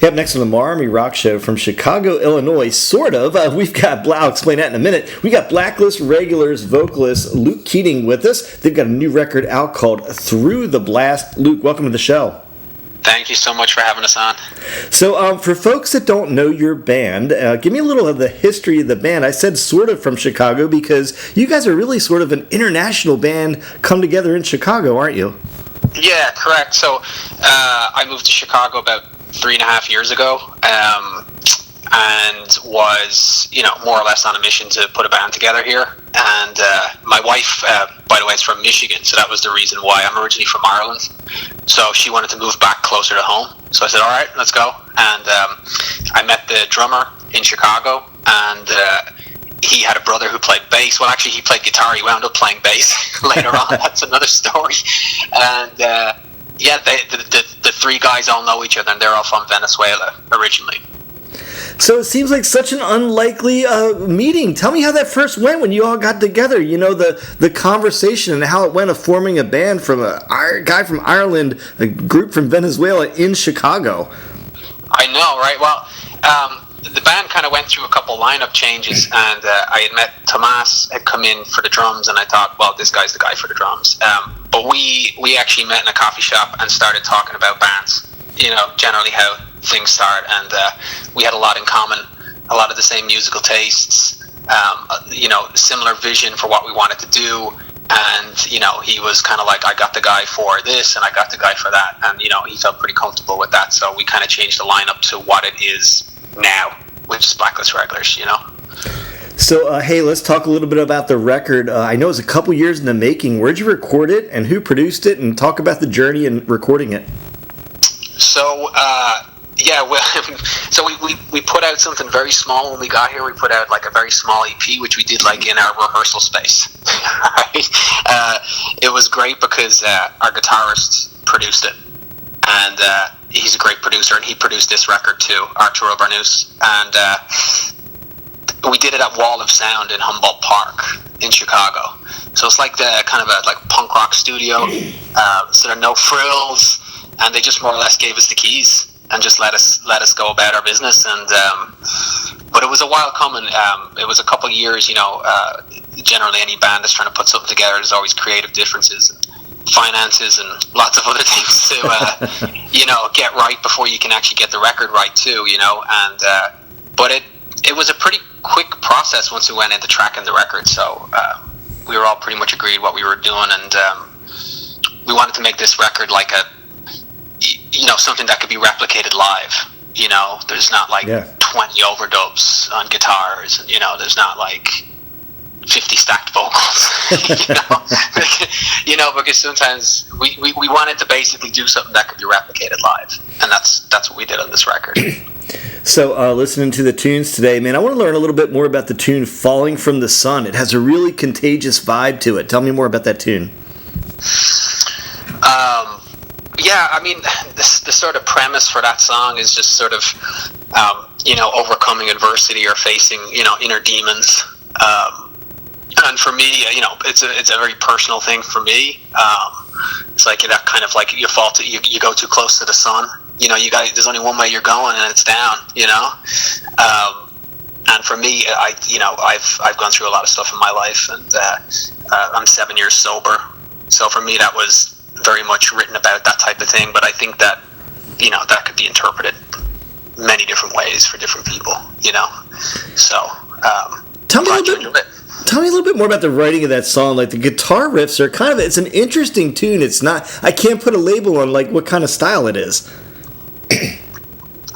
Up next on the MARR Rock Show from Chicago, Illinois, sort of. We've got, I'll explain that in a minute. We got Blacklist regulars vocalist Luke Keating with us. They've got a new record out called Through the Blast. Luke, welcome to the show. Thank you so much for having us on. So, for folks that don't know your band, give me a little of the history of the band. I said sort of from Chicago because you guys are really sort of an international band come together in Chicago, aren't you? Yeah, correct. So, I moved to Chicago about 3.5 years ago, and was, more or less on a mission to put a band together here. And my wife, by the way, is from Michigan, so that was the reason why. I'm originally from Ireland, so she wanted to move back closer to home. So I said, all right, let's go. And I met the drummer in Chicago, and he had a brother who played bass. Well, actually, he played guitar. He wound up playing bass later on. That's another story. And the three guys all know each other, and they're all from Venezuela originally. So it seems like such an unlikely meeting. Tell me how that first went when you all got together. The conversation and how it went of forming a band from a guy from Ireland, a group from Venezuela in Chicago. I know, right? Well, the band kind of went through a couple lineup changes, and I had met Tomas had come in for the drums, and I thought, well, this guy's the guy for the drums. But we actually met in a coffee shop and started talking about bands, generally how things start, and we had a lot in common, a lot of the same musical tastes, similar vision for what we wanted to do. And he was kind of like, I got the guy for this and I got the guy for that, and he felt pretty comfortable with that, so we kind of changed the lineup to what it is now, which is Blacklist regulars. So hey, let's talk a little bit about the record. I know it's a couple years in the making. Where'd you record it and who produced it, and talk about the journey in recording it? So we put out something very small when we got here. We put out like a very small EP, which we did like in our rehearsal space. It was great because our guitarist produced it, and he's a great producer, and he produced this record too, Arturo Barnus, and we did it at Wall of Sound in Humboldt Park in Chicago. So it's like the kind of a like punk rock studio. So there are no frills, and they just more or less gave us the keys and just let us go about our business. And but it was a while coming. It was a couple of years. Generally any band that's trying to put something together, there's always creative differences, finances, and lots of other things to get right before you can actually get the record right too. And but it was a pretty quick process once we went into tracking the record. So we were all pretty much agreed what we were doing, and we wanted to make this record like something that could be replicated live. There's not like 20 overdubs on guitars, and there's not like 50 stacked vocals. Because sometimes we wanted to basically do something that could be replicated live, and that's what we did on this record. So listening to the tunes today, man, I want to learn a little bit more about the tune Falling from the Sun. It has a really contagious vibe to it. Tell me more about that tune. The sort of premise for that song is just sort of, overcoming adversity or facing, inner demons. And for me, it's a very personal thing for me. It's like that kind of like you go too close to the sun. There's only one way you're going, and it's down. And for me, I've gone through a lot of stuff in my life, and I'm 7 years sober. So for me, that was very much written about that type of thing. But I think that that could be interpreted many different ways for different people. So tell me a little bit more about the writing of that song. Like the guitar riffs are it's an interesting tune. It's not, I can't put a label on like what kind of style it is.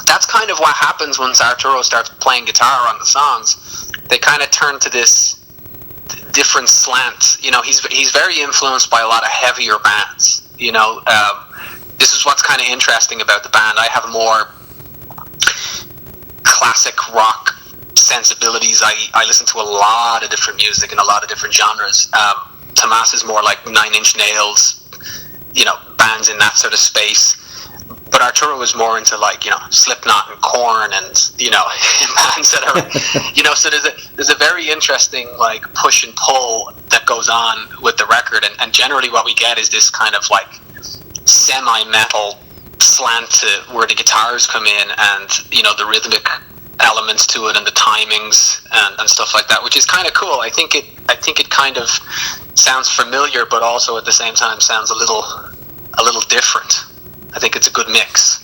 That's kind of what happens once Arturo starts playing guitar on the songs. They kind of turn to this different slant. He's very influenced by a lot of heavier bands. This is what's kind of interesting about the band. I have more classic rock sensibilities. I listen to a lot of different music and a lot of different genres. Tomas is more like Nine Inch Nails, bands in that sort of space. But Arturo was more into like, Slipknot and Korn and, bands that are, so there's a very interesting like push and pull that goes on with the record. And generally what we get is this kind of like semi-metal slant to where the guitars come in, and the rhythmic elements to it, and the timings and stuff like that, which is kind of cool. I think it kind of sounds familiar, but also at the same time sounds a little different. I think it's a good mix.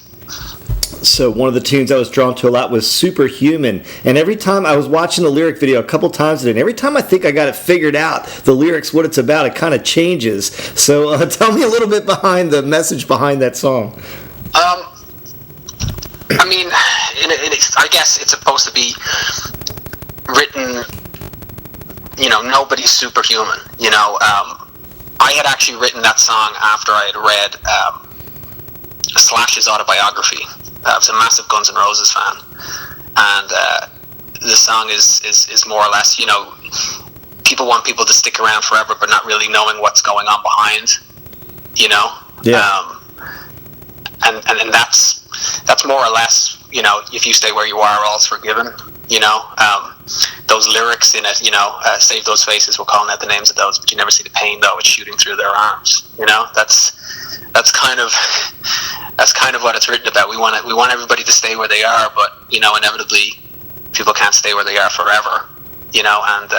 So one of the tunes I was drawn to a lot was Superhuman, and every time I was watching the lyric video a couple times today, and every time I think I got it figured out, the lyrics, what it's about, it kind of changes. So tell me a little bit behind the message behind that song. I mean, I guess it's supposed to be written, nobody's superhuman. I had actually written that song after I had read Slash's autobiography. I was a massive Guns N' Roses fan, and the song is more or less, people want people to stick around forever, but not really knowing what's going on behind, Yeah. And that's more or less, if you stay where you are, all's forgiven. Those lyrics in it, save those faces, we're calling out the names of those, but you never see the pain though, it's shooting through their arms. That's kind of what it's written about. We want everybody to stay where they are, but inevitably people can't stay where they are forever. And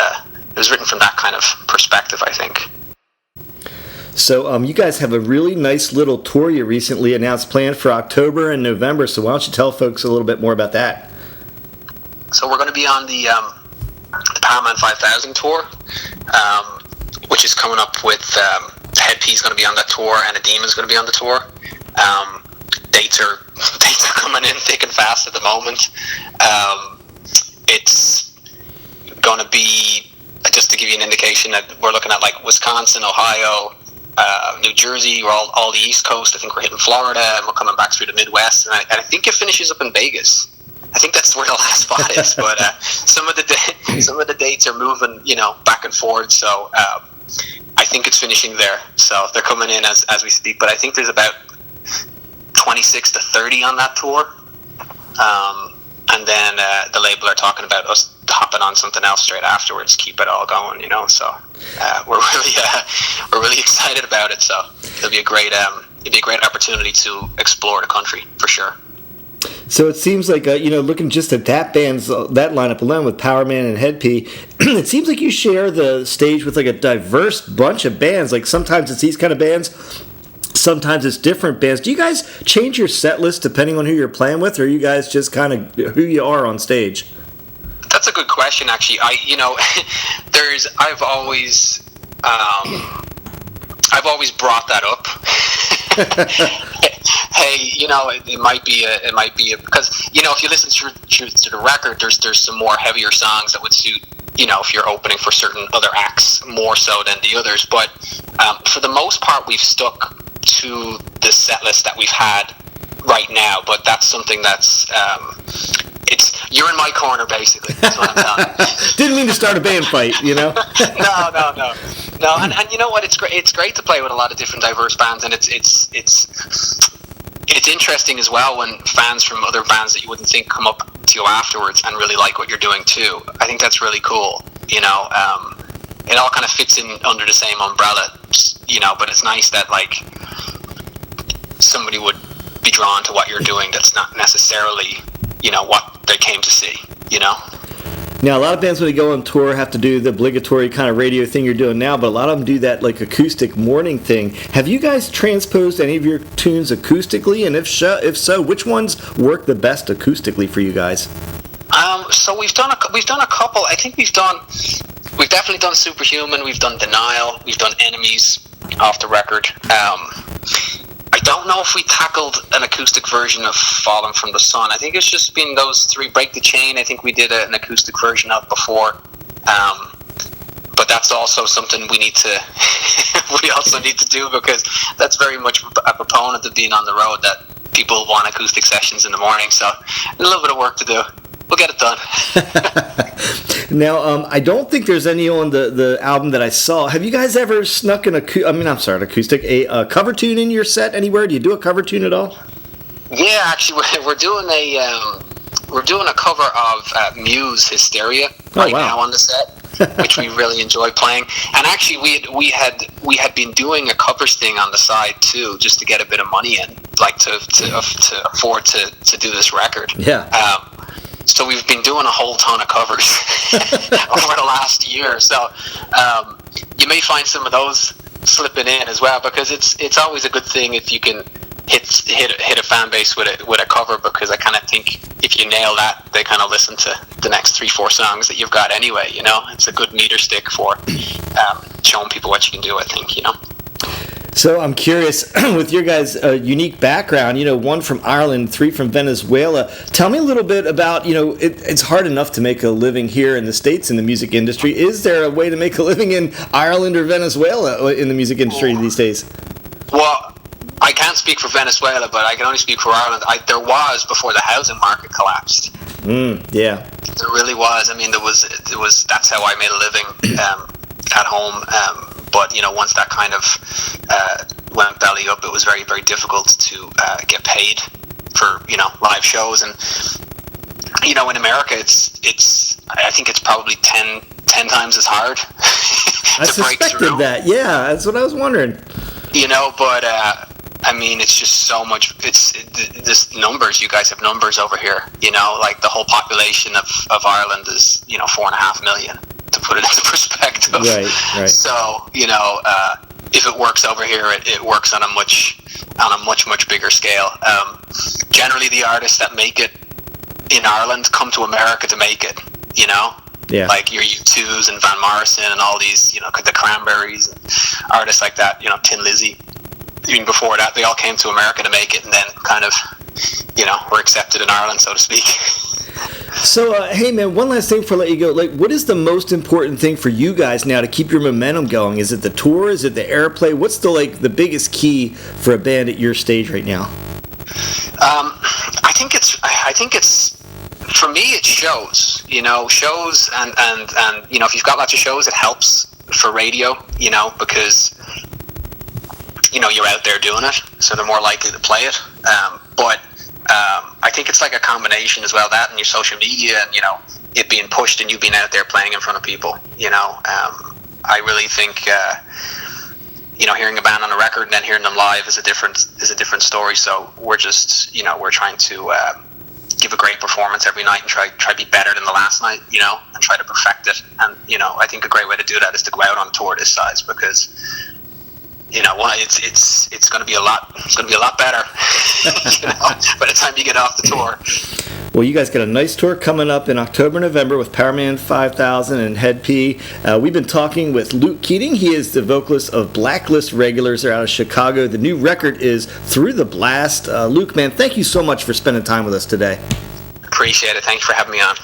it was written from that kind of perspective, I think. So you guys have a really nice little tour you recently announced planned for October and November. So why don't you tell folks a little bit more about that? So we're going to be on the Powerman 5000 tour, which is coming up with Head P is going to be on that tour, and Edema's going to be on the tour. Dates are coming in thick and fast at the moment. It's going to be, just to give you an indication, that we're looking at like Wisconsin, Ohio, New Jersey, or all the East Coast. I think we're hitting Florida, and we're coming back through the Midwest, and I think it finishes up in Vegas. I think that's where the last spot is, but some of the dates are moving, back and forth. So I think it's finishing there. So they're coming in as we speak. But I think there's about 26 to 30 on that tour, and then the label are talking about us hopping on something else straight afterwards. Keep it all going, So we're really excited about it. So it'll be a great opportunity to explore the country for sure. So it seems like, looking just at that that lineup alone with Powerman and Head P, it seems like you share the stage with like a diverse bunch of bands. Like sometimes it's these kind of bands, sometimes it's different bands. Do you guys change your set list depending on who you're playing with, or are you guys just kind of who you are on stage? That's a good question, actually. I've always brought that up. Hey, it might be because if you listen to the record, there's some more heavier songs that would suit, if you're opening for certain other acts more so than the others. But for the most part, we've stuck to the set list that we've had right now. But that's something that's you're in my corner, basically. That's what I'm telling you. Didn't mean to start a band fight, No, and you know what? It's great to play with a lot of different diverse bands, and it's interesting as well when fans from other bands that you wouldn't think come up to you afterwards and really like what you're doing too. I think that's really cool. It all kind of fits in under the same umbrella, but it's nice that like somebody would be drawn to what you're doing that's not necessarily what they came to see. Now, a lot of bands when they go on tour have to do the obligatory kind of radio thing you're doing now, but a lot of them do that like acoustic morning thing. Have you guys transposed any of your tunes acoustically, and if so, which ones work the best acoustically for you guys? So we've done a couple. I think we've definitely done Superhuman. We've done Denial. We've done Enemies off the record. I don't know if we tackled an acoustic version of Fallen from the Sun. I think it's just been those three. Break the Chain, I think we did an acoustic version of before. But that's also something we also need to do, because that's very much a proponent of being on the road, that people want acoustic sessions in the morning. So a little bit of work to do. We'll get it done. Now, I don't think there's any on the album that I saw. Have you guys ever snuck an acoustic, a cover tune in your set anywhere? Do you do a cover tune at all? Yeah, actually, we're doing a cover of Muse Hysteria now on the set. which we really enjoy playing. And actually, we had been doing a covers thing on the side too, just to get a bit of money in, like to afford to do this record. Yeah. So we've been doing a whole ton of covers over the last year. So you may find some of those slipping in as well, because it's always a good thing if you can hit a fan base with a cover, because I kind of think if you nail that, they kind of listen to the next 3-4 songs that you've got anyway. You know, it's a good meter stick for showing people what you can do, I think. You know. So I'm curious, with your guys' unique background, you know, 1 from Ireland, 3 from Venezuela. Tell me a little bit about, you know, it's hard enough to make a living here in the States in the music industry. Is there a way to make a living in Ireland or Venezuela in the music industry these days? Well, I can't speak for Venezuela, but I can only speak for Ireland. There was before the housing market collapsed. Yeah. There really was. I mean, there was. That's how I made a living at home. But you know, once that kind of went belly up, it was very, very difficult to get paid for, you know, live shows. And you know, in America, I think it's probably 10 times as hard to break through. That. Yeah, that's what I was wondering. You know, but I mean, it's just so much. This numbers. You guys have numbers over here. You know, like the whole population of Ireland is, you know, 4.5 million. To put it into perspective. Right. So, you know, if it works over here, it works on a much bigger scale. Generally, the artists that make it in Ireland come to America to make it. You know, like your U2s and Van Morrison and all these, you know, the Cranberries and artists like that. You know, Tin Lizzy. Even before that, they all came to America to make it, and then kind of, you know, were accepted in Ireland, so to speak. So, hey man, one last thing before I let you go. Like, what is the most important thing for you guys now to keep your momentum going? Is it the tour? Is it the airplay? What's the biggest key for a band at your stage right now? I think it's for me, it's shows. You know, shows and you know, if you've got lots of shows, it helps for radio. You know, because you know, you're out there doing it, so they're more likely to play it. But I think it's like a combination as well, that and your social media and, you know, it being pushed and you being out there playing in front of people. You know, I really think, you know, hearing a band on a record and then hearing them live is a different story. So we're just, you know, we're trying to give a great performance every night and try to be better than the last night, you know, and try to perfect it. And, you know, I think a great way to do that is to go out on tour this size, because, you know, well, it's going to be a lot. It's going to be a lot better, you know, by the time you get off the tour. Well, you guys got a nice tour coming up in October, November with Powerman 5000 and Head P. We've been talking with Luke Keating. He is the vocalist of Blacklist Regulars. They're out of Chicago. The new record is Through the Blast. Luke, man, thank you so much for spending time with us today. Appreciate it. Thanks for having me on.